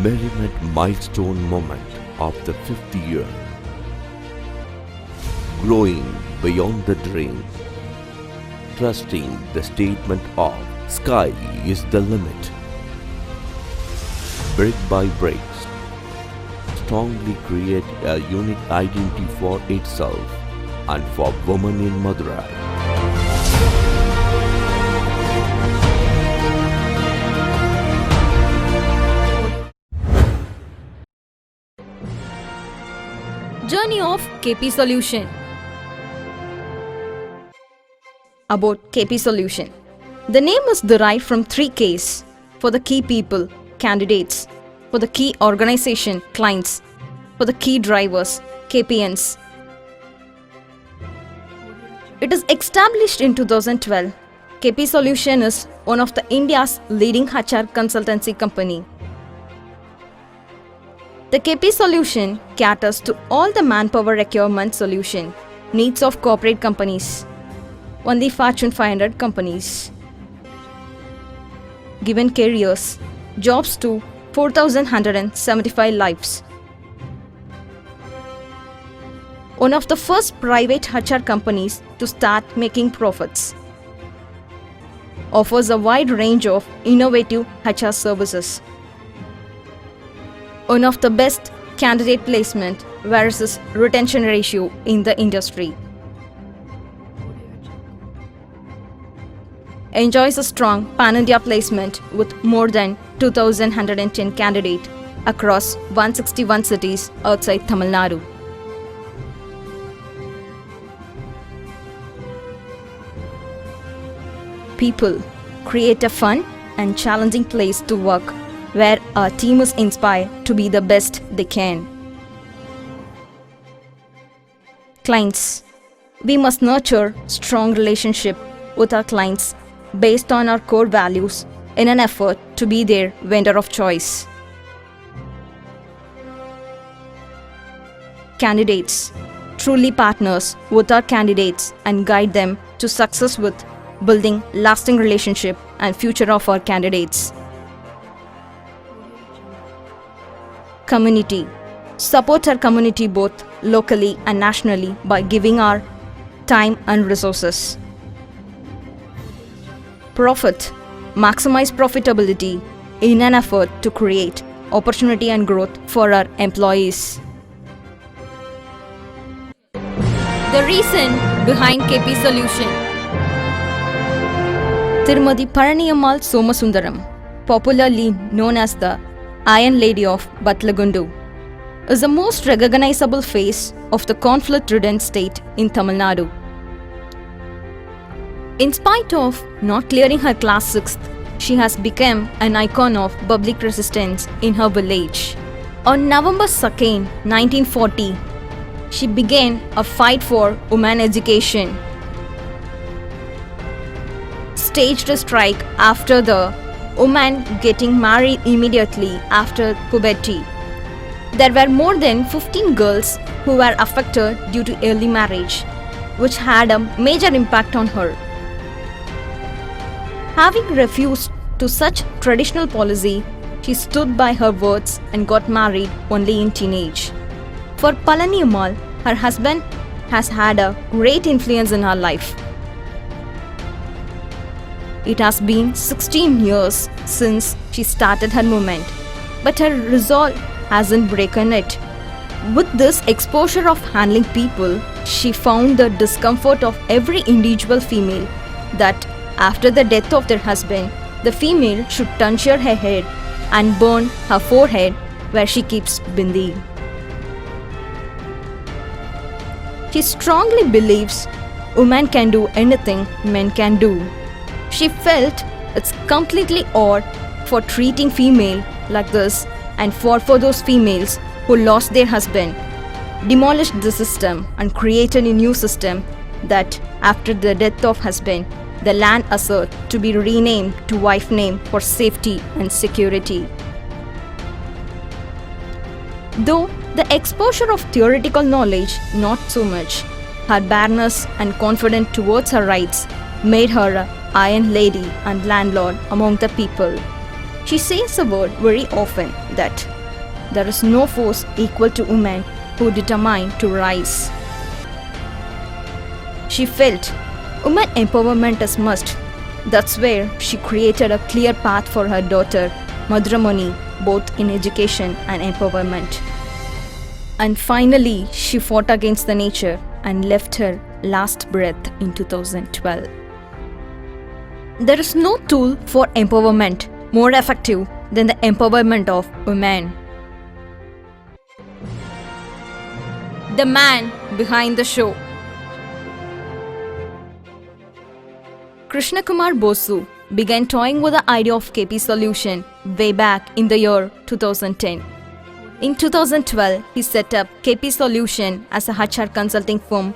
merriment milestone moment of the 50th year. Growing beyond the dream, trusting the statement of sky is the limit. Brick by brick, strongly create a unique identity for itself and for women in Madurai. Journey of KP Solution. About KP Solution. The name is derived from 3 Ks for the key people, candidates, for the key organization, clients, for the key drivers, KPNs. It is established in 2012. KP Solution is one of the India's leading HR consultancy company. The KP Solution caters to all the manpower requirement solution needs of corporate companies, only Fortune 500 companies. Given careers, jobs to 4,175 lives. One of the first private HR companies to start making profits. Offers a wide range of innovative HR services. One of the best candidate placement versus retention ratio in the industry. Enjoys a strong pan-India placement with more than 2,110 candidates across 161 cities outside Tamil Nadu. People create a fun and challenging place to work where our team is inspired to be the best they can. Clients. We must nurture strong relationship with our clients based on our core values in an effort to be their vendor of choice. Candidates. Truly partners with our candidates and guide them to success with building lasting relationship and future of our candidates. Community. Support our community both locally and nationally by giving our time and resources. Profit. Maximize profitability in an effort to create opportunity and growth for our employees. The reason behind KP Solution. Tirumati Paraniyammal Somasundaram, popularly known as the Iron Lady of Batlagundu, is the most recognizable face of the conflict-ridden state in Tamil Nadu. In spite of not clearing her class 6th, she has become an icon of public resistance in her village. On November 2, 1940, she began a fight for women education. Staged a strike after the women getting married immediately after puberty. There were more than 15 girls who were affected due to early marriage, which had a major impact on her. Having refused to such traditional policy, she stood by her words and got married only in teenage. For Palaniyammal, her husband has had a great influence in her life. It has been 16 years since she started her movement, but her resolve hasn't broken it. With this exposure of handling people, she found the discomfort of every individual female that after the death of their husband, the female should tonsure her head and burn her forehead where she keeps bindi. She strongly believes women can do anything men can do. She felt it's completely odd for treating female like this and fought for those females who lost their husband, demolished the system and created a new system that after the death of husband, the land assert to be renamed to wife name for safety and security. Though the exposure of theoretical knowledge not so much, her bareness and confidence towards her rights made her an iron lady and landlord among the people. She says a word very often that there is no force equal to women who determine to rise. She felt women empowerment is must. That's where she created a clear path for her daughter Madhuramani, both in education and empowerment. And finally, she fought against the nature and left her last breath in 2012. There is no tool for empowerment more effective than the empowerment of women. The man behind the show. Krishna Kumar Bosu began toying with the idea of KP Solution way back in the year 2010. In 2012, he set up KP Solution as a HR consulting firm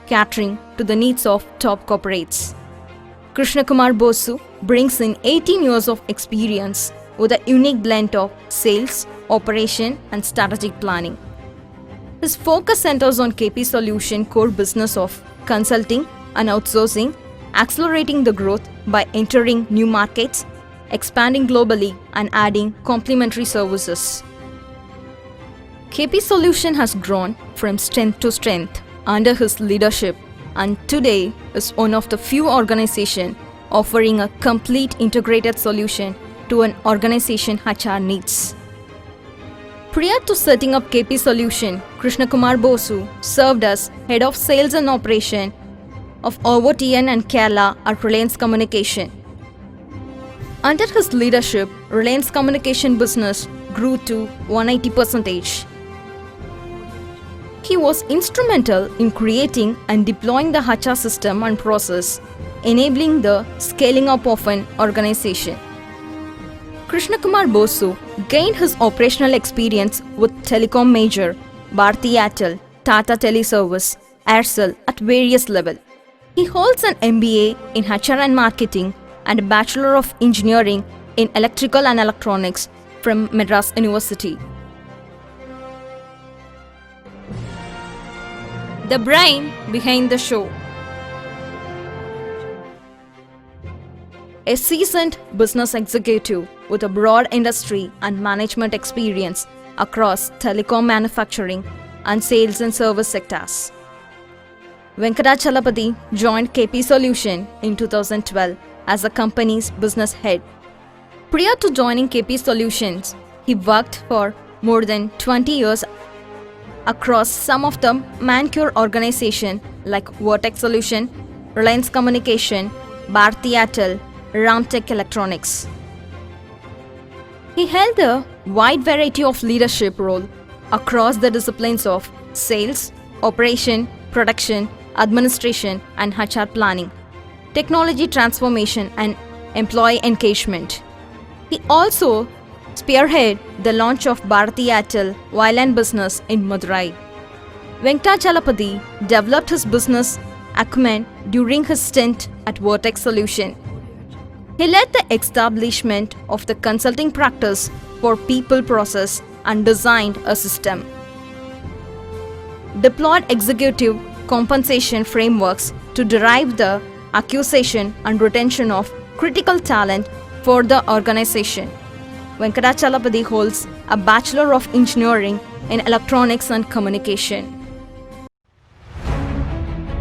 catering to the needs of top corporates. Krishna Kumar Bosu brings in 18 years of experience with a unique blend of sales, operation, and strategic planning. His focus centers on KP Solution core business of consulting and outsourcing, accelerating the growth by entering new markets, expanding globally, and adding complementary services. KP Solution has grown from strength to strength under his leadership and today is one of the few organizations offering a complete integrated solution to an organization HR needs. Prior to setting up KP Solution, Krishna Kumar Bosu served as Head of Sales and Operation of OVTN and Kerala at Reliance Communication. Under his leadership, Reliance Communication business grew to 180%. He was instrumental in creating and deploying the HR system and process, enabling the scaling up of an organization. Krishna Kumar Bosu gained his operational experience with telecom major Bharti Airtel, Tata Teleservice, Aircel at various levels. He holds an MBA in HR and Marketing and a Bachelor of Engineering in Electrical and Electronics from Madras University. The brain behind the show. A seasoned business executive with a broad industry and management experience across telecom manufacturing and sales and service sectors. Venkatachalapati joined KP Solution in 2012 as the company's business head. Prior to joining KP Solutions, he worked for more than 20 years across some of the mancure organizations like Vertex Solution, Reliance Communication, Bharti Airtel, Ramtech Electronics. He held a wide variety of leadership roles across the disciplines of sales, operation, production, administration, and HR planning, technology transformation, and employee engagement. He also spearheaded the launch of Bharti Airtel wireline business in Madurai. Venkatachalapati developed his business acumen during his stint at Vertex Solution. He led the establishment of the consulting practice for people process and designed a system. Deployed executive compensation frameworks to derive the acquisition and retention of critical talent for the organization. Venkatachalapati holds a Bachelor of Engineering in Electronics and Communication.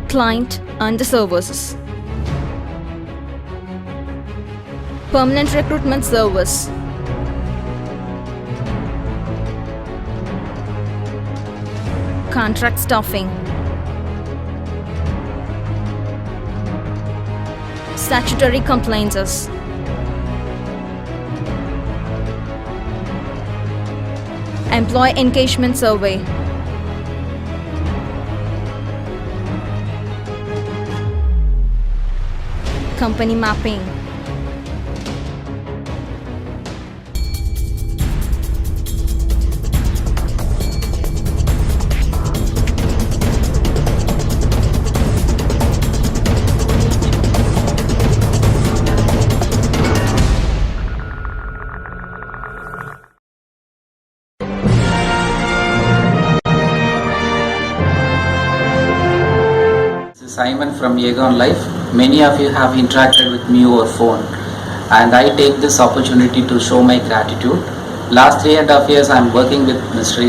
Client and the services. Permanent recruitment service. Contract staffing. Statutory compliances. Employee engagement survey. Company mapping. Simon from Yegon Life. Many of you have interacted with me over phone. and I take this opportunity to show my gratitude. Last 3.5 years I am working with Mr.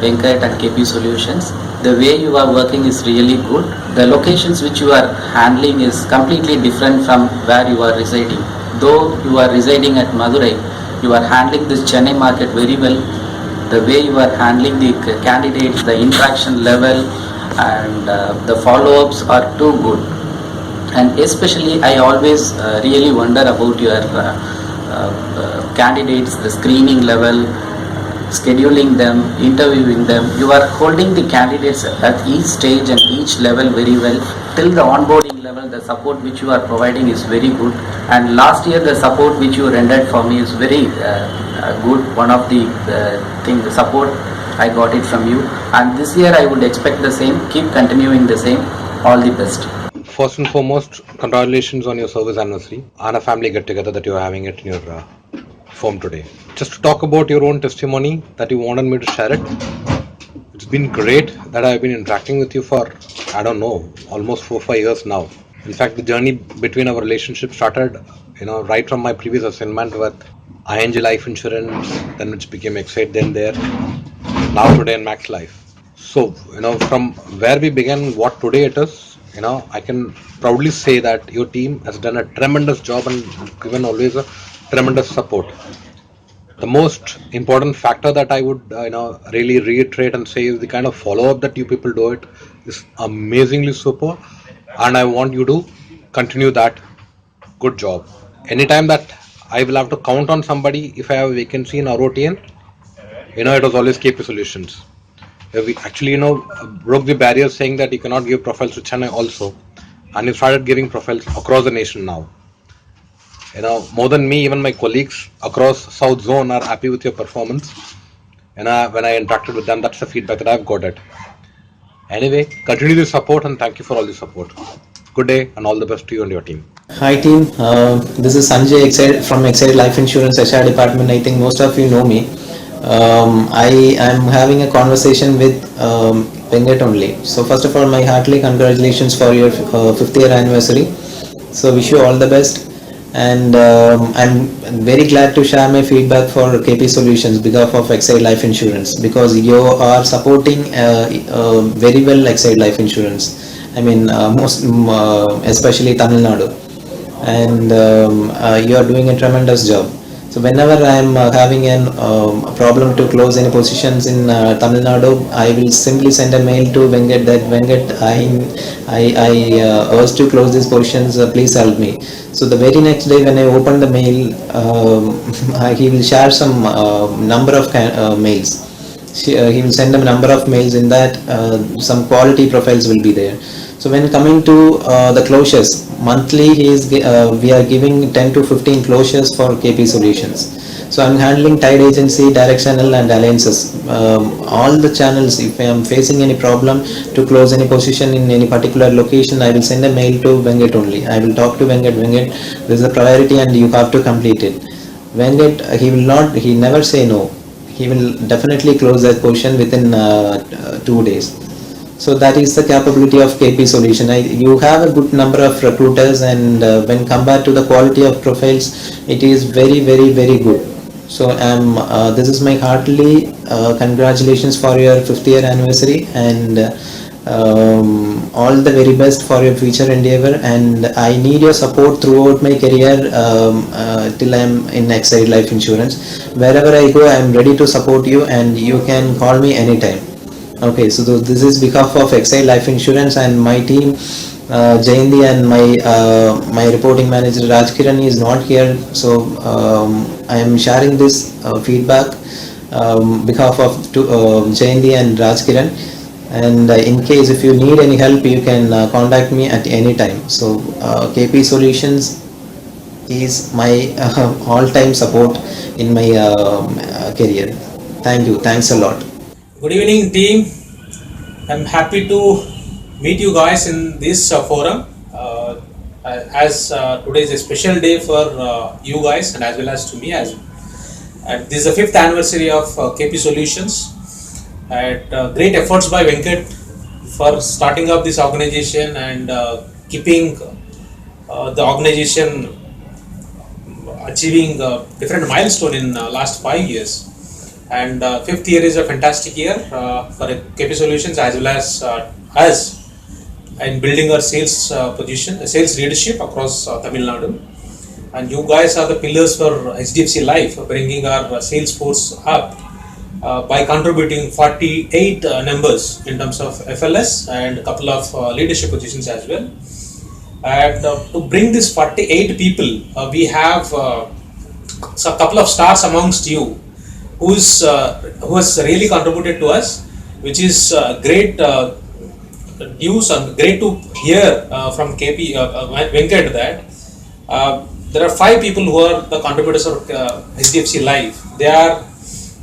Venkat and KP Solutions. The way you are working is really good. The locations which you are handling is completely different from where you are residing. Though you are residing at Madurai, you are handling this Chennai market very well. The way you are handling the candidates, the interaction level and the follow-ups are too good. And especially I always really wonder about your candidates, the screening level, scheduling them, interviewing them. You are holding the candidates at each stage and each level very well. Till the onboarding level, the support which you are providing is very good. And last year the support which you rendered for me is very good. One of the the support I got it from you. And this year I would expect the same. Keep continuing the same. All the best. First and foremost, congratulations on your service anniversary and a family get together that you're having it in your firm today. Just to talk about your own testimony that you wanted me to share it. It's been great that I've been interacting with you for, I don't know, almost 4-5 years now. In fact, the journey between our relationship started, right from my previous assignment with ING Life Insurance, then which became Excite, then there, now today in Max Life. So, from where we began, what today it is, I can proudly say that your team has done a tremendous job and given always a tremendous support. The most important factor that I would, really reiterate and say is the kind of follow-up that you people do it is amazingly super, and I want you to continue that good job. Anytime that I will have to count on somebody if I have a vacancy in ROTN, it was always KP Solutions. We actually, broke the barrier saying that you cannot give profiles to Chennai also, and you started giving profiles across the nation now. More than me, even my colleagues across South Zone are happy with your performance. And when I interacted with them, that's the feedback that I've got it. Anyway, continue the support and thank you for all the support. Good day and all the best to you and your team. Hi team, this is Sanjay from Excite Life Insurance HR department. I think most of you know me. I am having a conversation with Venkat only. So first of all, my heartily congratulations for your 5th year anniversary. So wish you all the best. And I'm very glad to share my feedback for KP Solutions because of Excite Life Insurance, because you are supporting very well Excite Life Insurance. I mean, especially Tamil Nadu, and you are doing a tremendous job. So whenever I am having a problem to close any positions in Tamil Nadu, I will simply send a mail to Venkat that Venkat, I urge to close these positions, please help me. So the very next day when I open the mail, he will share some number of mails. He will send a number of mails. In that some quality profiles will be there. So when coming to the closures, monthly we are giving 10 to 15 closures for KP Solutions. So I'm handling Tide Agency, Direct Channel and Alliances. All the channels, if I am facing any problem to close any position in any particular location, I will send a mail to Venkat only. I will talk to Venkat, this is a priority and you have to complete it. Venkat, he never say no. He will definitely close that position within 2 days. So that is the capability of KP Solution. You have a good number of recruiters, and when compared to the quality of profiles, it is very, very, very good. So this is my heartily congratulations for your 5th year anniversary, and all the very best for your future endeavor. And I need your support throughout my career till I am in Excite Life Insurance. Wherever I go, I am ready to support you, and you can call me anytime. Okay, so this is behalf of Excite Life Insurance and my team, Jayanti, and my reporting manager Rajkiran is not here, so I am sharing this feedback behalf of Jayanti and Rajkiran. And in case if you need any help, you can contact me at any time. So KP Solutions is my all-time support in my career. Thank you. Thanks a lot. Good evening team. I'm happy to meet you guys in this forum as today is a special day for you guys and as well as to me as well. This is the 5th anniversary of KP Solutions. Great efforts by Venkat for starting up this organization and keeping the organization achieving different milestone in last 5 years. And fifth year is a fantastic year for KP Solutions as well as us in building our sales position, sales leadership across Tamil Nadu. And you guys are the pillars for HDFC Life, bringing our sales force up by contributing 48 numbers in terms of FLS and a couple of leadership positions as well. And to bring this 48 people, we have a couple of stars amongst you who has really contributed to us, which is great news and great to hear from KP Venkat that there are 5 people who are the contributors of HDFC Life. They are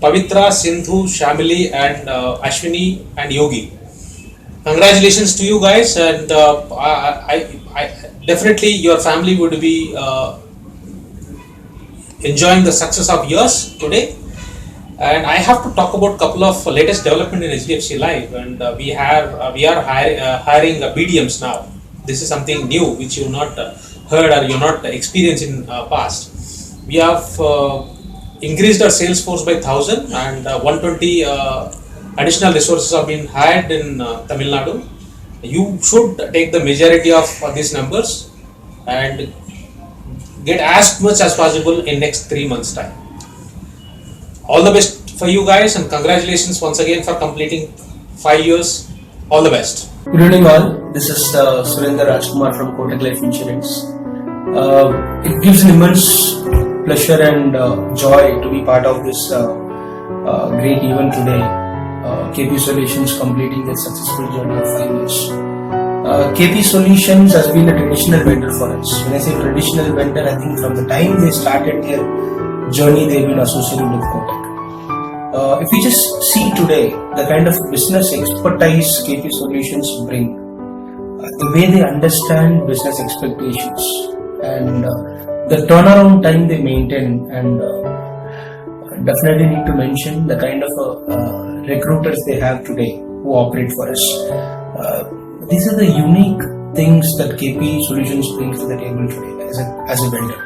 Pavitra, Sindhu, Shamili and Ashwini and Yogi. Congratulations to you guys, and I definitely your family would be enjoying the success of yours today. And I have to talk about a couple of latest development in HDFC Life, and we are hiring BDMs now. This is something new which you not heard or you not experienced in past. We have increased our sales force by 1,000 and 120 additional resources have been hired in Tamil Nadu. You should take the majority of these numbers and get as much as possible in next 3 months time. All the best for you guys, and congratulations once again for completing 5 years. All the best. Good evening all. This is Surinder Rajkumar from Kotak Life Insurance. It gives an immense pleasure and joy to be part of this great event today. KP Solutions completing their successful journey of 5 years. KP Solutions has been a traditional vendor for us. When I say traditional vendor, I think from the time they started their journey, they've been associated with Kotak. If we just see today the kind of business expertise KP Solutions bring, the way they understand business expectations, and the turnaround time they maintain, and definitely need to mention the kind of recruiters they have today who operate for us. These are the unique things that KP Solutions brings to the table today as a vendor.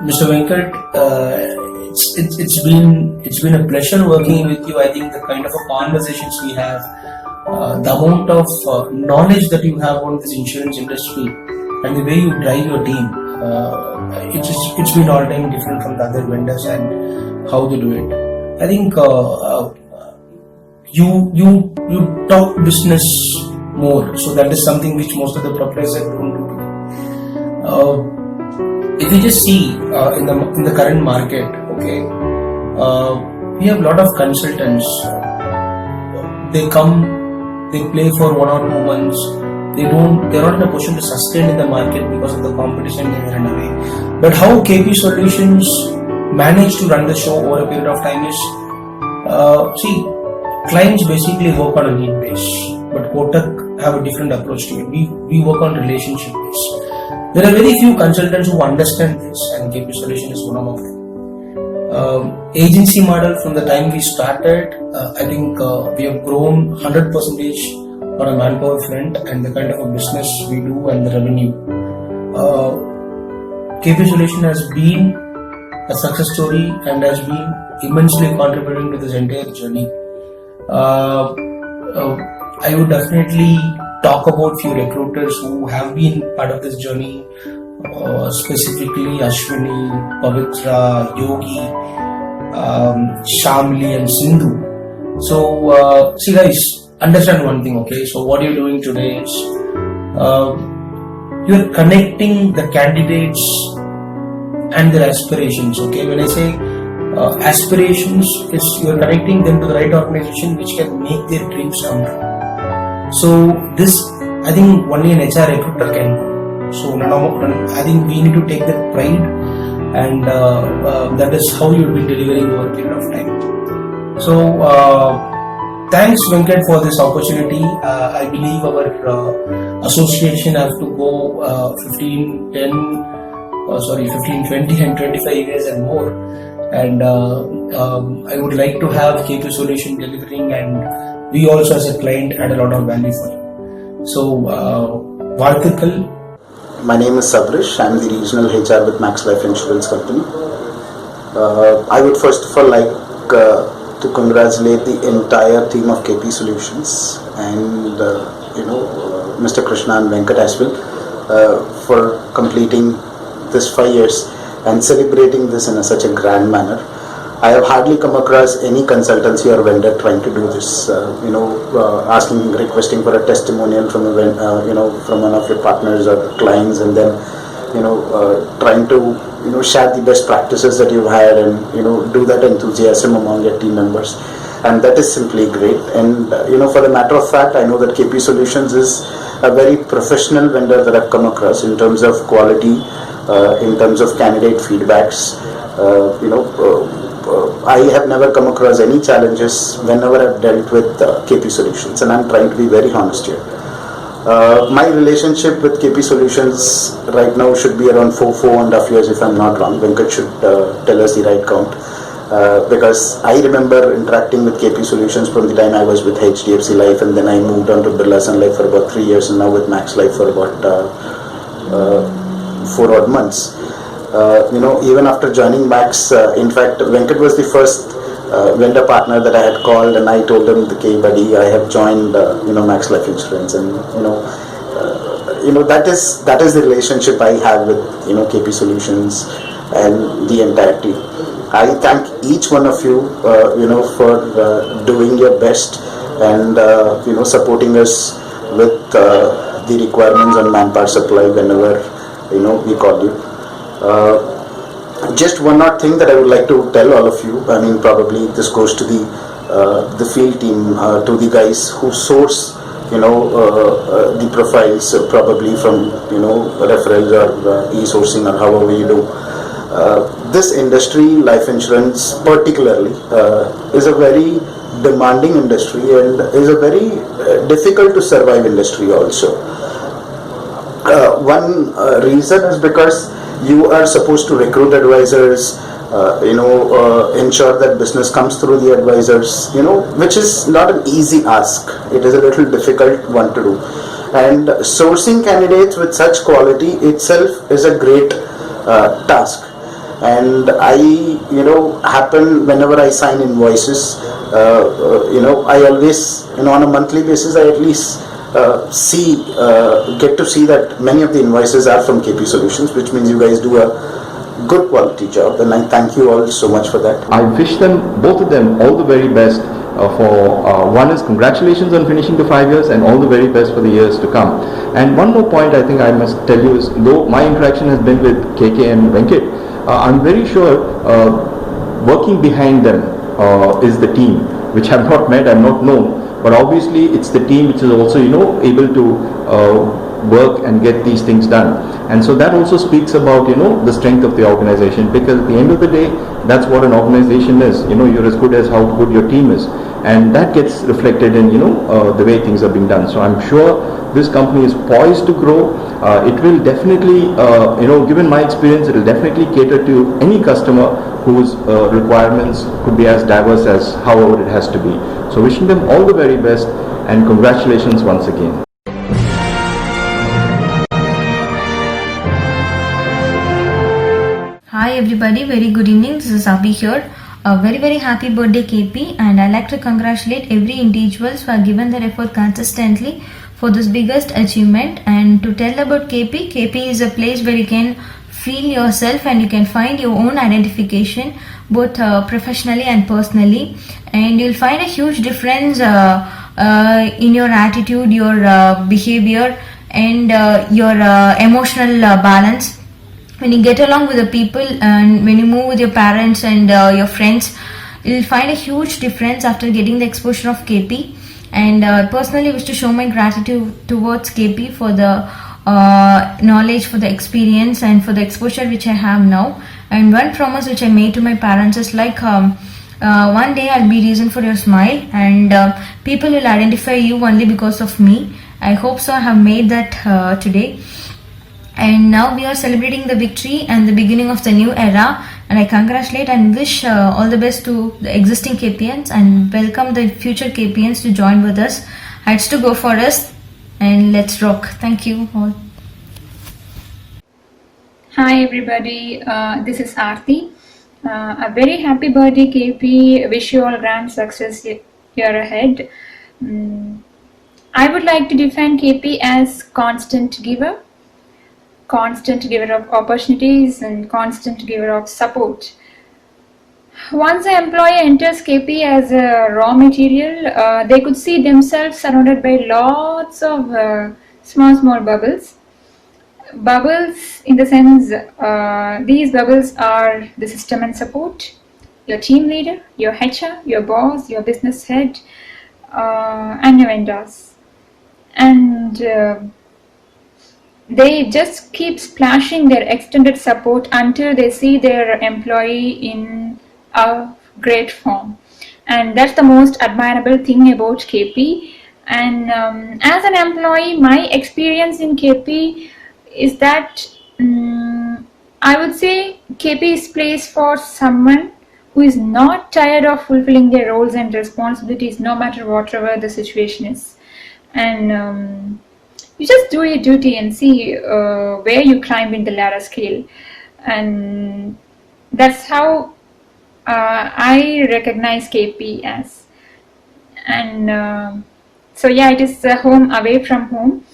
Mr. Venkat, it's been a pleasure working with you. I think the kind of conversations we have, the amount of knowledge that you have on this insurance industry, and the way you drive your team, it's been all time different from the other vendors and how they do it. I think you talk business more, so that is something which most of the proprietors don't do today. If you just see in the current market, okay, we have a lot of consultants. They come, they play for 1 or 2 months. They're not in a position to sustain in the market because of the competition, they run away. But how KP Solutions manage to run the show over a period of time is, see, clients basically work on a need base, but Kotak have a different approach to it. We work on relationship base. There are very few consultants who understand this, and KP Solution is one of them. Agency model, from the time we started, I think we have grown 100% on a manpower front, and the kind of a business we do and the revenue. KP Solution has been a success story and has been immensely contributing to this entire journey. I would definitely talk about few recruiters who have been part of this journey, specifically Ashwini, Pavitra, Yogi, Shamli and Sindhu. So, see guys, understand one thing, okay? So what you're doing today is, you're connecting the candidates and their aspirations, okay? When I say aspirations, is you're connecting them to the right organization which can make their dreams come true. So this, I think only an HR recruiter can do. So I think we need to take that pride, and that is how you'll be delivering over a period of time. So thanks Venkat for this opportunity. I believe our association have to go 15, 20 and 25 years and more. And I would like to have KP Solution delivering, and we also as a client add a lot of value for you. So, Varthikal, My name is Sabrish. I'm the regional HR with Max Life Insurance Company. I would first of all like to congratulate the entire team of KP Solutions and Mr. Krishna and Venkat as well for completing this 5 years and celebrating this in such a grand manner. I have hardly come across any consultancy or vendor trying to do this. Requesting for a testimonial from from one of your partners or clients, and then trying to share the best practices that you've had, and do that enthusiasm among your team members, and that is simply great. And for the matter of fact, I know that KP Solutions is a very professional vendor that I've come across in terms of quality, in terms of candidate feedbacks. I have never come across any challenges whenever I've dealt with KP Solutions, and I'm trying to be very honest here. My relationship with KP Solutions right now should be around 4.5 years, if I'm not wrong. Venkat should tell us the right count, because I remember interacting with KP Solutions from the time I was with HDFC Life, and then I moved on to Birla Sun Life for about 3 years, and now with Max Life for about 4 odd months. Even after joining Max, in fact, Venkat was the first vendor partner that I had called, and I told him, "Okay, buddy, I have joined Max Life Insurance," and that is the relationship I have with KP Solutions and the entire team. I thank each one of you for doing your best and supporting us with the requirements on manpower supply whenever we call you. Just one more thing that I would like to tell all of you. I mean, probably this goes to the field team, to the guys who source the profiles, probably from referrals or e-sourcing or however you do. This industry, life insurance particularly, is a very demanding industry and is a very difficult to survive industry also. One reason is because you are supposed to recruit advisors, ensure that business comes through the advisors, which is not an easy ask. It is a little difficult one to do. And sourcing candidates with such quality itself is a great task. And I, happen whenever I sign invoices, I always, on a monthly basis, I at least get to see that many of the invoices are from KP Solutions, which means you guys do a good quality job, and I thank you all so much for that. I wish them, both of them, all the very best one is congratulations on finishing the 5 years, and all the very best for the years to come. And one more point I think I must tell you is, though my interaction has been with KK and Venkat, I'm very sure working behind them is the team, which I've not met, I've not known. But obviously it's the team which is also able to work and get these things done, and so that also speaks about the strength of the organization, because at the end of the day that's what an organization is. You're as good as how good your team is, and that gets reflected in the way things are being done. So I'm sure this company is poised to grow. It will definitely given my experience, it will definitely cater to any customer whose requirements could be as diverse as however it has to be. So wishing them all the very best, and congratulations once again. Hi everybody, very good evening. This is Abhi here. A very happy birthday KP, and I'd like to congratulate every individuals who have given their effort consistently for this biggest achievement. And to tell about KP is a place where you can feel yourself and you can find your own identification, both professionally and personally, and you'll find a huge difference in your attitude, your behavior, and your emotional balance. When you get along with the people and when you move with your parents and your friends, you'll find a huge difference after getting the exposure of KP. And personally wish to show my gratitude towards KP for the knowledge, for the experience, and for the exposure which I have now. And one promise which I made to my parents is like, one day I'll be reason for your smile, and people will identify you only because of me. I hope so. I have made that today. And now we are celebrating the victory and the beginning of the new era, and I congratulate and wish all the best to the existing KPNs and welcome the future KPNs to join with us. Heights to go for us, and let's rock. Thank you all. Hi everybody, this is Aarti. A very happy birthday KP, wish you all grand success year ahead. I would like to define KP as constant giver of opportunities and constant giver of support. Once an employee enters KP as a raw material, they could see themselves surrounded by lots of small bubbles. Bubbles in the sense, these bubbles are the system and support, your team leader, your HR, your boss, your business head, and your vendors. And they just keep splashing their extended support until they see their employee in a great form. And that's the most admirable thing about KP. And as an employee, my experience in KP is that I would say KP is place for someone who is not tired of fulfilling their roles and responsibilities no matter whatever the situation is. And you just do your duty and see where you climb in the ladder scale. And that's how I recognize KP as. And so yeah, it is a home away from home.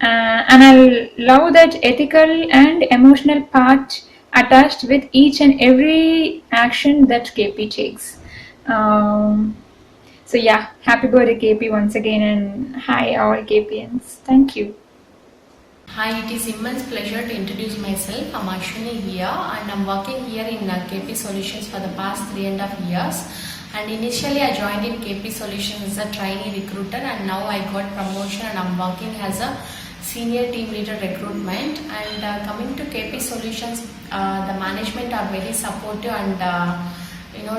And I love that ethical and emotional part attached with each and every action that KP takes. So yeah, happy birthday KP once again, and hi all KPians. Thank you. Hi, it is immense pleasure to introduce myself. I'm Ashwini here and I'm working here in KP Solutions for the past 3.5 years. And initially I joined in KP Solutions as a trainee recruiter, and now I got promotion and I'm working as a senior team leader recruitment. And coming to KP Solutions, the management are very supportive, and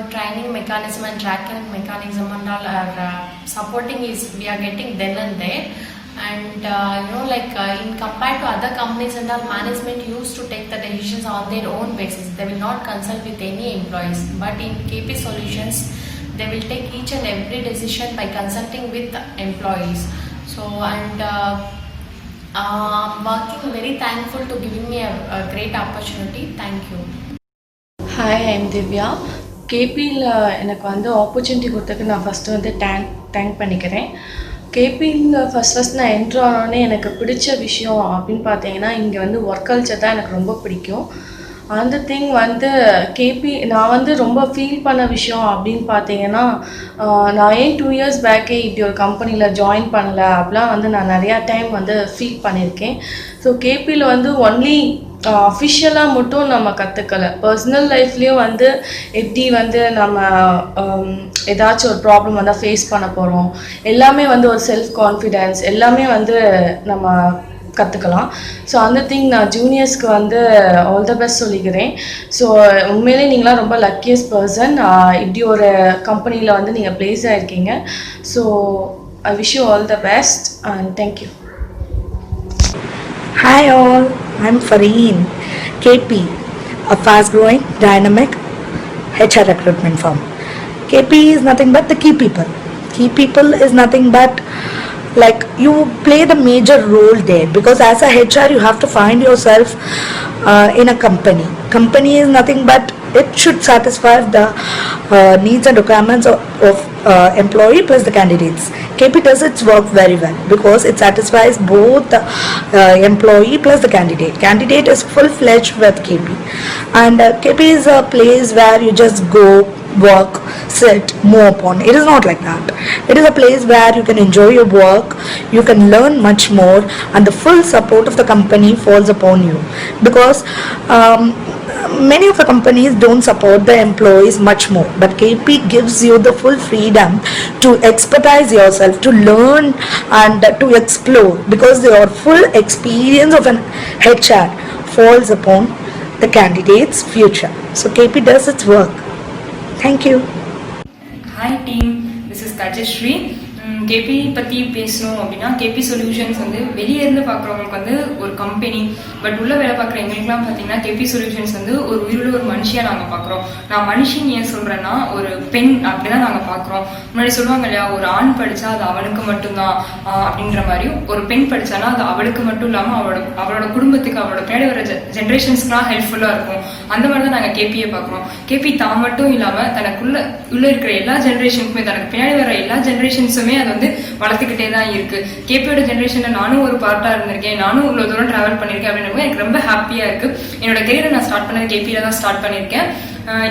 training mechanism and tracking mechanism and all are supporting is we are getting then and there. And in compared to other companies and all, management used to take the decisions on their own basis. They will not consult with any employees. But in KP Solutions, they will take each and every decision by consulting with employees. So, and I'm working very thankful to giving me a great opportunity. Thank you. Hi, I'm Divya. KPயில் எனக்கு வந்து opportunity கொடுத்ததுக்கு நான் first வந்து thank பண்ணிக்கிறேன். கேபியில் first நான் enter ஆனோடனே எனக்கு பிடிச்ச விஷயம் அப்படின்னு பார்த்தீங்கன்னா, இங்கே வந்து ஒர்க் கல்ச்சர் தான் எனக்கு ரொம்ப பிடிக்கும். அந்த திங் வந்து நான் வந்து ரொம்ப ஃபீல் பண்ண விஷயம் அப்படின்னு பார்த்தீங்கன்னா, நான் ஏன் 2 years பேக்கே இப்படி ஒரு கம்பெனியில் ஜாயின் பண்ணலை அப்படிலாம் வந்து நான் நிறையா டைம் வந்து ஃபீல் பண்ணியிருக்கேன். ஸோ கேபியில் வந்து ஒன்லி அஃபிஷியலாக மட்டும் நம்ம கற்றுக்கலை, பர்சனல் லைஃப்லேயும் வந்து எப்படி வந்து நம்ம ஏதாச்சும் ஒரு ப்ராப்ளம் வந்தால் ஃபேஸ் பண்ண போகிறோம், எல்லாமே வந்து ஒரு செல்ஃப் கான்ஃபிடென்ஸ் எல்லாமே வந்து நம்ம கற்றுக்கலாம். ஸோ அந்த திங் நான் ஜூனியர்ஸ்க்கு வந்து ஆல் த பெஸ்ட் சொல்லிக்கிறேன். ஸோ உண்மையிலே நீங்களாம் ரொம்ப லக்கியஸ்ட் பர்சன், இப்படி ஒரு கம்பெனியில் வந்து நீங்கள் ப்ளேஸ் ஆகிருக்கீங்க. So I wish you all the best and thank you. Hi all, I'm Fareen. KP, a fast-growing, dynamic HR recruitment firm. KP is nothing but the key people. Key people is nothing but like you play the major role there, because as a HR you have to find yourself in a company. Company is nothing but it should satisfy the needs and requirements of employee plus the candidates. KP does its work very well because it satisfies both the employee plus the candidate. Candidate is full-fledged with KP, and KP is a place where you just go, work, sit, move upon. It is not like that. It is a place where you can enjoy your work, you can learn much more, and the full support of the company falls upon you, because many of the companies don't support the employees much more, but KP gives you the full freedom to expertise yourself, to learn and to explore, because your full experience of an HR falls upon the candidate's future. So KP does its work. Thank you. Hi team, this is Kajashri. KP பற்றி பேசணும் அப்படின்னா KP solutions வந்து வெளியே இருந்து பார்க்குறவங்களுக்கு வந்து ஒரு company, but உள்ள வேலை பார்க்குற எங்களுக்குலாம் பார்த்தீங்கன்னா கேபி சொல்யூஷன்ஸ் வந்து ஒரு உயிருள்ள ஒரு மனுஷியாக நாங்கள் பார்க்குறோம். நான் மனுஷன் ஏன் சொல்கிறேன்னா ஒரு பெண் அப்படி தான் நாங்கள் பார்க்குறோம். முன்னாடி சொல்லுவாங்க இல்லையா, ஒரு ஆண் படித்தா அது அவனுக்கு மட்டும்தான் அப்படின்ற மாதிரியும், ஒரு பெண் படித்தானா அது அவளுக்கு மட்டும் இல்லாமல் அவளோட குடும்பத்துக்கு அவளோட பின்னாடி வர ஜென்ரேஷன்ஸ்க்குலாம் ஹெல்ப்ஃபுல்லாக இருக்கும். அந்த மாதிரி தான் நாங்கள் கேபியை பார்க்குறோம். கேபி தான் மட்டும் இல்லாமல் தனக்குள்ள இருக்கிற எல்லா ஜென்ரேஷனுக்குமே, தனக்கு பின்னாடி வர எல்லா ஜென்ரேஷன்ஸுமே அதை வந்து வளர்த்துக்கிட்டே தான் இருக்கு. கேபியோட ஜென்ரேஷன்ல நானும் ஒரு பார்ட்டா இருந்திருக்கேன், நானும் இவ்வளவு தூரம் டிராவல் பண்ணிருக்கேன் அப்படின்னும் எனக்கு ரொம்ப ஹாப்பியா இருக்கு. என்னோட கெரியரை நான் ஸ்டார்ட் பண்ணது கேபியில தான் ஸ்டார்ட் பண்ணியிருக்கேன்.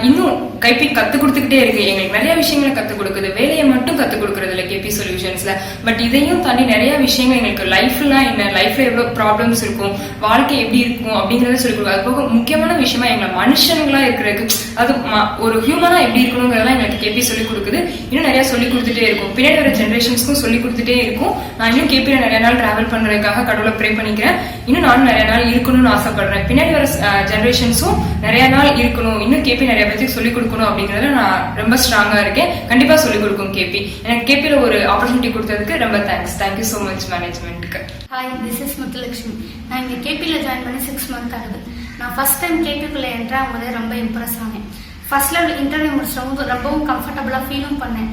இன்னும் கேபி கற்றுக் கொடுத்துக்கிட்டே இருக்கு. எங்களுக்கு நிறைய விஷயங்களை கற்றுக் கொடுக்குது. வேலையை மட்டும் கற்றுக் கொடுக்கறது இல்லை கேபி சொல்யூஷன்ஸ்ல, பட் இதையும் தாண்டி நிறைய விஷயங்கள் எங்களுக்கு லைஃப்லாம் என்ன, லைஃப்ல எவ்வளவு ப்ராப்ளம்ஸ் இருக்கும், வாழ்க்கை எப்படி இருக்கும் அப்படிங்கறத சொல்லிக் கொடுக்கும். அது போக முக்கியமான விஷயமா எங்களை மனுஷங்களா இருக்கிறதுக்கு, அது ஒரு ஹியூமனா எப்படி இருக்கணுங்கிறதெல்லாம் எங்களுக்கு கேபி சொல்லிக் கொடுக்குது. இன்னும் நிறைய சொல்லிக் கொடுத்துட்டே இருக்கும். பின்னாடி வர ஜென்ரேஷன்ஸ்க்கும் சொல்லிக் கொடுத்துட்டே இருக்கும். நான் இன்னும் கேபியில நிறைய நாள் டிராவல் பண்றதுக்காக கடவுளை ப்ரே பண்ணிக்கிறேன். இன்னும் நானும் நிறைய நாள் இருக்கணும்னு ஆசைப்படுறேன். பின்னாடி வர ஜென்ரேஷன்ஸும் நிறைய நாள் இருக்கணும், இன்னும் கேபி நிறைய பேருக்கு சொல்லிக் கொடுக்கணும் அப்படிங்கறத நான் ரொம்ப ஸ்ட்ராங்கா இருக்கேன். கண்டிப்பா சொல்லிக் கொடுக்கும் கேபி. எனக்கு கேபியில ஒரு ஆப்பர்ச்சுனிட்டி கொடுத்ததுக்கு ரொம்ப தேங்க்ஸ். தேங்க்யூ ஸோ மச் மேனேஜ்மெண்ட்டுக்கு. Hi, this is Muthulakshmi. நான் இங்கே கேபியில் ஜாயின் பண்ணி 6 months ஆகுது. நான் ஃபர்ஸ்ட் டைம் கேபிக்குள்ளே என்ட்ரு ஆகும்போதே ரொம்ப இம்ப்ரெஸ் ஆனேன். ஃபர்ஸ்ட் லெவல் இன்டர்வியூ முடிச்சவங்க ரொம்பவும் கம்ஃபர்டபுளாக ஃபீலும் பண்ணேன்.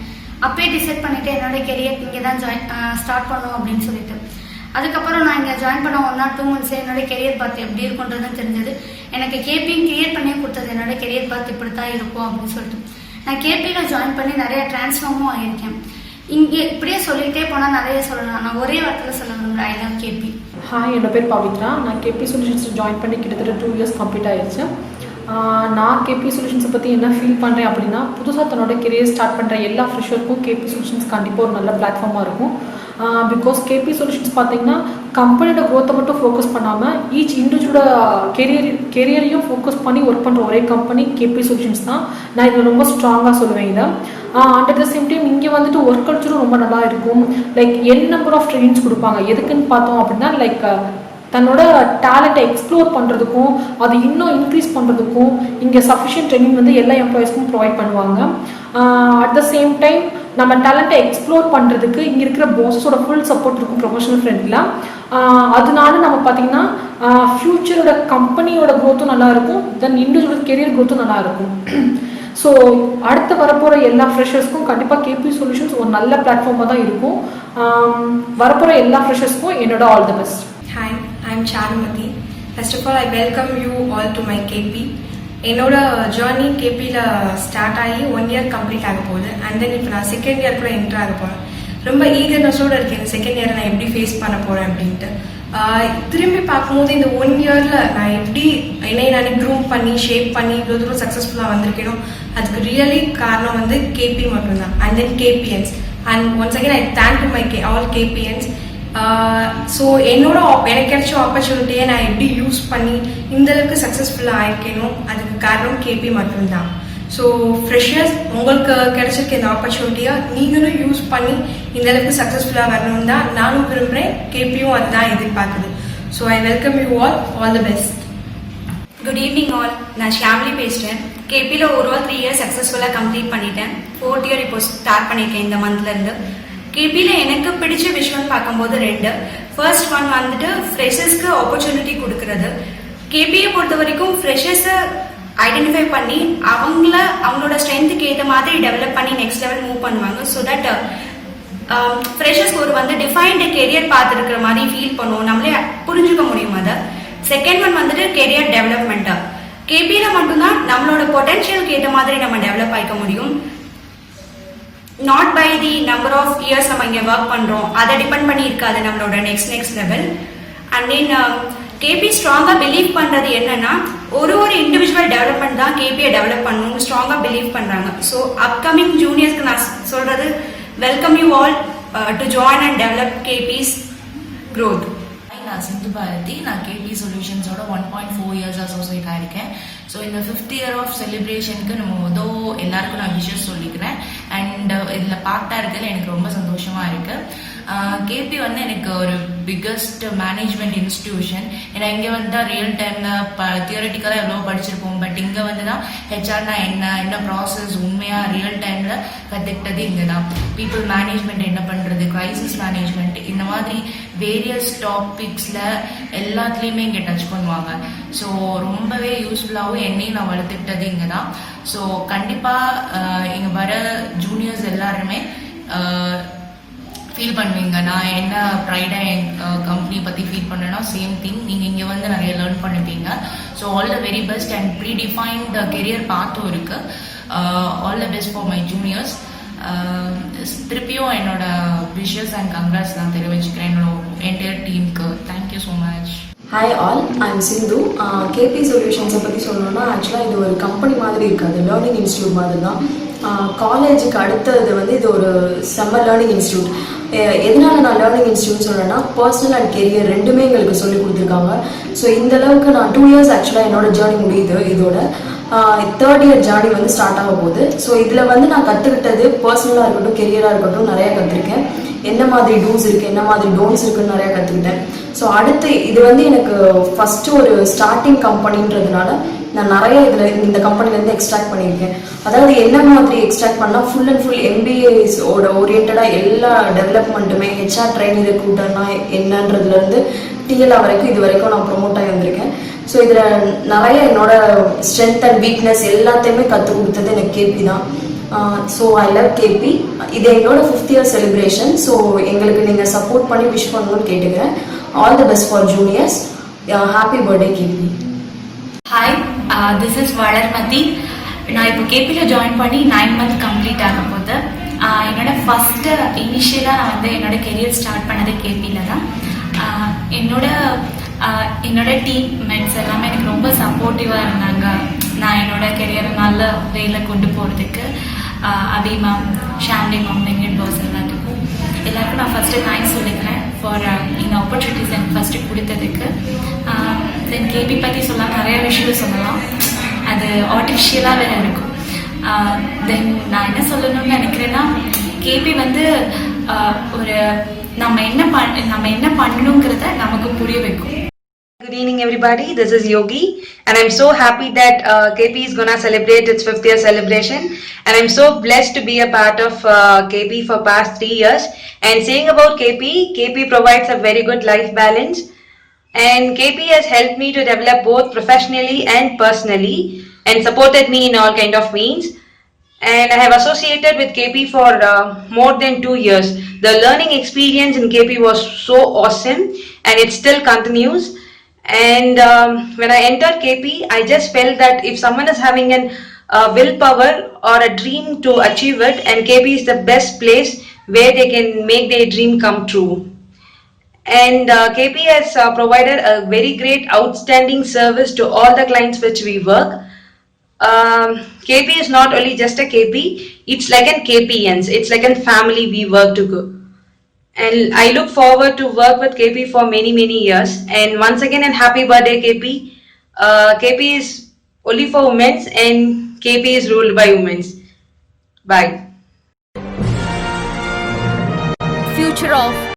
அப்பயே டிசைட் பண்ணிவிட்டு என்னோட கெரியர் இங்கே தான் ஸ்டார்ட் பண்ணணும் அப்படின்னு சொல்லிட்டு. அதுக்கப்புறம் நான் இங்கே ஜாயின் பண்ண 1 or 2 months என்னோட கெரியர் பார்த்து எப்படி இருக்குன்றதுன்னு தெரிஞ்சது. எனக்கு கேபியும் கிரியேட் பண்ணி கொடுத்தது என்னோட கெரியர் பார்த்து இப்படி தான் இருக்கும் அப்படின்னு சொல்லிட்டு. நான் கேபியில் ஜாயின் பண்ணி நிறைய டிரான்ஸ்ஃபார்மும் ஆகியிருக்கேன். இங்கே இப்படியே சொல்லிகிட்டே போனால் நிறைய சொல்லலாம். நான் ஒரே வார்த்தையில் சொல்ல விரும்புகிறேன், ஐ லவ் கேபி. ஹாய், என்னோட பேர் பவித்ரா. நான் கேபி சொல்யூஷன்ஸ் ஜாயின் பண்ணி கிட்டத்தட்ட 2 years கம்ப்ளீட் ஆயிடுச்சு. நான் கேபி சொல்யூஷன்ஸை பற்றி என்ன ஃபீல் பண்ணுறேன் அப்படின்னா, புதுசாக தன்னோட கெரியர் ஸ்டார்ட் பண்ணுற எல்லா ஃப்ரெஷருக்கும் கேபி சொல்யூஷன்ஸ் கண்டிப்பாக ஒரு நல்ல பிளாட்ஃபார்மாக இருக்கும். பிகாஸ் கேபி சொல்யூஷன்ஸ் பார்த்தீங்கன்னா கம்பெனியோட க்ரோத்தை மட்டும் ஃபோக்கஸ் பண்ணாமல் ஈச் இண்டிவிஜுவலோட கெரியரையும் ஃபோக்கஸ் பண்ணி ஒர்க் பண்ணுற ஒரே கம்பெனி கேபி சொல்யூஷன்ஸ் தான். நான் இதில் ரொம்ப ஸ்ட்ராங்காக சொல்லுவேன் இதை. அட் த சேம் டைம் இங்கே வந்துட்டு ஒர்க் கல்ச்சரும் ரொம்ப நல்லா இருக்கும். லைக் நம்பர் ஆஃப் ட்ரெயினிங்ஸ் கொடுப்பாங்க. எதுக்குன்னு பார்த்தோம் அப்படின்னா, லைக் தன்னோட டேலண்ட்டை எக்ஸ்ப்ளோர் பண்ணுறதுக்கும் அது இன்னும் இன்க்ரீஸ் பண்ணுறதுக்கும் இங்கே சஃபிஷியன்ட் ட்ரைனிங் வந்து எல்லா எம்ப்ளாயிஸ்க்கும் ப்ரொவைட் பண்ணுவாங்க. அட் த சேம் டைம் நம்ம டேலண்ட்டை எக்ஸ்ப்ளோர் பண்ணுறதுக்கு இங்கே இருக்கிற பாஸஸோட ஃபுல் சப்போர்ட் இருக்கும் ப்ரொஃபஷனல் ஃப்ரெண்டில். அதனால நம்ம பார்த்தீங்கன்னா ஃப்யூச்சரோட கம்பெனியோட க்ரோத்தும் நல்லா இருக்கும், தென் இண்டிவிஜுவல் கெரியர் க்ரோத்தும் நல்லா இருக்கும். ஸோ அடுத்து வரப்போகிற எல்லா ஃப்ரெஷர்ஸ்க்கும் கண்டிப்பாக கேபி சொல்யூஷன்ஸ் ஒரு நல்ல பிளாட்ஃபார்மாக தான் இருக்கும். வரப்போகிற எல்லா ஃப்ரெஷர்ஸ்க்கும் என்னோட all the best. Hi, I'm Charumati. First of all, I welcome you all to my KP. என்னோட ஜேர்னி கேபியில் ஸ்டார்ட் ஆகி 1 year கம்ப்ளீட் ஆக போகுது. அண்ட் தென் இப்போ நான் 2nd year கூட என்ட்ரு ஆக போகிறேன். ரொம்ப ஈகர்னஸோடு இருக்கேன் இந்த 2nd year நான் எப்படி ஃபேஸ் பண்ண போகிறேன் அப்படின்ட்டு. திரும்பி பார்க்கும்போது இந்த 1 yearல நான் எப்படி என்னை நான் க்ரூம் பண்ணி ஷேப் பண்ணி இவ்வளோ தூரம் சக்ஸஸ்ஃபுல்லாக வந்திருக்கேனோ அதுக்கு ரியலி காரணம் வந்து கேபி மட்டும்தான். And then KPians. And once again I thank to my all KPians. So எனக்கு கிடைச்ச ஆப்பர்ச்சுனிட்டியை நான் எப்படி யூஸ் பண்ணி இந்தளவுக்கு சக்ஸஸ்ஃபுல்லாக ஆயிருக்கேனோ அதுக்கு காரணம் கேபி மட்டும்தான். ஸோ ஃப்ரெஷர்ஸ், உங்களுக்கு கிடைச்சிருக்க இந்த ஆப்பர்ச்சுனிட்டியை நீங்களும் யூஸ் பண்ணி இந்தளவுக்கு சக்ஸஸ்ஃபுல்லாக வரணும் தான் நானும் விரும்புகிறேன். கேபியும் அதுதான் எதிர்பார்க்குது. So I welcome you all the best. Good evening all. நான் ஷியாம்லி பேசுகிறேன். கேபியில் ஓவரால் 3 years சக்ஸஸ்ஃபுல்லாக கம்ப்ளீட் பண்ணிட்டேன். 4th year இப்போ ஸ்டார்ட் பண்ணியிருக்கேன் இந்த மந்த்லேருந்து. கேபியில் எனக்கு பிடிச்ச விஷயம்னு பார்க்கும்போது 2. ஃபர்ஸ்ட் ஒன் வந்துட்டு ஃப்ரெஷர்ஸ்க்கு ஆப்பர்ச்சுனிட்டி கொடுக்கறது. கேபியை பொறுத்த வரைக்கும் ஃப்ரெஷர்ஸை ஐடென்டிஃபை பண்ணி அவங்களோட ஸ்ட்ரென்த்துக்கு ஏற்ற மாதிரி டெவலப் பண்ணி நெக்ஸ்ட் லெவல் மூவ் பண்ணுவாங்க. ஸோ தட் ஃப்ரெஷர்ஸ்க்கு ஒரு வந்து டிஃபைன்டு கெரியர் பார்த்துருக்கிற மாதிரி ஃபீல் பண்ணுவோம், நம்மளே புரிஞ்சுக்க முடியும் அதை. செகண்ட் ஒன் வந்துட்டு கெரியர் டெவலப்மெண்ட்டு. கேபியில் மட்டும்தான் நம்மளோட பொட்டென்ஷியலுக்கு ஏற்ற மாதிரி நம்ம டெவலப் ஆகிக்க முடியும். Not by the number of years நம்ம இங்கே ஒர்க் பண்ணுறோம் அதை டிபெண்ட் பண்ணி இருக்காது நம்மளோட next level. And then KP ஸ்ட்ராங்காக பிலீவ் பண்ணுறது என்னன்னா, ஒரு இண்டிவிஜுவல் டெவலப்மெண்ட் தான் கேபியை டெவலப் பண்ணணும் ஸ்ட்ராங்காக பிலீவ் பண்ணுறாங்க. ஸோ அப்கமிங் ஜூனியர்ஸ்க்கு நான் சொல்கிறது, welcome you all to join and develop KP's growth. நான் சிந்து பாரதி. நான் கேபி சொல்யூஷன்ஸோட 1.4 years அசோசியேட் ஆகிருக்கேன். ஸோ இந்த 5th year ஆஃப் செலிப்ரேஷனுக்கு எல்லாருக்கும் நான் விஷஸ் சொல்லிக்கிறேன். அண்ட் இதில் பார்ட்டாக இருக்கிறதுல எனக்கு ரொம்ப சந்தோஷமாக இருக்குது. கேபி வந்து எனக்கு ஒரு பிக்கஸ்ட் மேனேஜ்மெண்ட் இன்ஸ்டிடியூஷன். ஏன்னா இங்கே வந்து தான் ரியல் டைமில் தியரட்டிக்கலாக எவ்வளோ படிச்சிருப்போம், பட் இங்கே வந்து தான் ஹெச்ஆர்னா என்ன ப்ராசஸ் உண்மையாக ரியல் டைமில் கற்றுக்கிட்டது இங்கே தான். பீப்புள் மேனேஜ்மெண்ட் என்ன பண்ணுறது, கிரைசிஸ் மேனேஜ்மெண்ட், இந்த மாதிரி வேரியஸ் டாபிக்ஸில் எல்லாத்துலேயுமே இங்கே டச் பண்ணுவாங்க. ஸோ ரொம்பவே யூஸ்ஃபுல்லாகவும் என்னையும் நான் வளர்த்துக்கிட்டது இங்கே தான். ஸோ கண்டிப்பாக இங்கே வர ஜூனியர்ஸ் எல்லாருமே ஃபீல் பண்ணுவீங்க. நான் என்ன ப்ரைடாக என் கம்பெனி பற்றி ஃபீல் பண்ணேன்னா சேம் திங் நீங்கள் இங்கே வந்து நிறைய லேர்ன் பண்ணுவீங்க. So all the very best and predefined career பாத்தும் இருக்குது. All the best for my juniors. திருப்பியும் என்னோட விஷஸ் அண்ட் கங்க்ராட்ஸ் நான் தெரிவிச்சுக்கிறேன் என்னோட என்டையர் டீமுக்கு. Thank you so much. Hi all, I'm Sindhu. KP சொல்யூஷன்ஸை பற்றி சொல்லணும்னா ஆக்சுவலாக இது ஒரு கம்பெனி மாதிரி இருக்காது, லேர்னிங் இன்ஸ்டியூட் மாதிரி தான். காலேஜுக்கு அடுத்தது வந்து இது ஒரு செம்ம லேர்னிங் இன்ஸ்டியூட். எதனால நான் லேர்னிங் இன்ஸ்டியூட் சொல்கிறேன்னா, பர்சனல் அண்ட் கெரியர் ரெண்டுமே எங்களுக்கு சொல்லி கொடுத்துருக்காங்க. ஸோ இந்த அளவுக்கு நான் 2 இயர்ஸ் ஆக்சுவலாக என்னோட ஜேர்னி முடியுது. இதோட 3rd இயர் ஜேர்னி வந்து ஸ்டார்ட் ஆக போகுது. ஸோ இதில் வந்து நான் கற்றுக்கிட்டது பர்சனலாக இருக்கட்டும் கெரியராக இருக்கட்டும் நிறையா கற்றுருக்கேன். என்ன மாதிரி டூஸ் இருக்குது, என்ன மாதிரி டோன்ஸ் இருக்குன்னு நிறையா கற்றுக்கிட்டேன். ஸோ அடுத்து இது வந்து எனக்கு ஃபஸ்ட்டு ஒரு ஸ்டார்டிங் கம்பெனின்றதுனால நான் நிறைய இதில் இந்த கம்பெனிலேருந்து எக்ஸ்ட்ராக்ட் பண்ணியிருக்கேன். அதாவது என்ன மாதிரி எக்ஸ்ட்ராக்ட் பண்ணால் ஃபுல் அண்ட் ஃபுல் MBAஸோட ஓரியன்டாக எல்லா டெவலப்மெண்ட்டுமே, ஹெச்ஆர் ட்ரைனிங் ரெக்ரூட்டர்னா என்னன்றதுலேருந்து TLR வரைக்கும் இது வரைக்கும் நான் ப்ரொமோட் ஆகி வந்திருக்கேன். ஸோ இதில் நிறைய என்னோட ஸ்ட்ரென்த் அண்ட் வீக்னஸ் எல்லாத்தையுமே கற்றுக் கொடுத்தது எனக்கு கேபி தான். So I love KP. இது எங்களோட 5th இயர் செலிப்ரேஷன். ஸோ எங்களுக்கு நீங்கள் சப்போர்ட் பண்ணி விஷ் பண்ணணும்னு கேட்டுக்கிறேன். All the best for juniors. Happy birthday KP. Hi, this is Valarmathi. நான் இப்போ கேபியில் ஜாயின் பண்ணி 9 months கம்ப்ளீட் ஆக போகுது. என்னோட ஃபஸ்ட்டு இனிஷியலாக நான் வந்து என்னோட கெரியர் ஸ்டார்ட் பண்ணது கேபியில் தான். என்னோட டீம் மேட்ஸ் எல்லாமே எனக்கு ரொம்ப சப்போர்ட்டிவாக இருந்தாங்க. நான் என்னோட கெரியரை நல்ல வேலை கொண்டு போகிறதுக்கு Abhi ma'am, Shamli ma'am, Venkat boss எல்லாருக்கும் நான் ஃபஸ்ட்டு தேங்க்ஸ் சொல்லிக்கிறேன் ஃபார் இந்த ஆப்பர்ச்சுனிட்டிஸ் எனக்கு ஃபஸ்ட்டு கொடுத்ததுக்கு. தென் கேபி பற்றி சொல்லலாம், நிறைய விஷயம் சொல்லலாம், அது ஆர்டிஃபிஷியலாக வேறு இருக்கும். தென் நான் என்ன சொல்லணும்னு நினைக்கிறேன்னா, கேபி வந்து ஒரு நம்ம என்ன பண்ணணுங்கிறத நமக்கு புரிய வைக்கும். Good evening everybody, this is Yogi and I'm so happy that KP is gonna celebrate its 5th year celebration and I'm so blessed to be a part of KP for past 3 years. And saying about KP provides a very good life balance and KP has helped me to develop both professionally and personally and supported me in all kind of means. And I have associated with KP for more than 2 years. The learning experience in KP was so awesome and it still continues. And when I entered KP, I just felt that if someone is having an willpower or a dream to achieve it, and KP is the best place where they can make their dream come true. And KP has provided a very great outstanding service to all the clients which we work. KP is not only just a KP, it's like an KPNs, it's like a family we work together. And I look forward to work with KP for many years. And once again, and happy birthday KP. KP is only for women and KP is ruled by women. Bye. Future of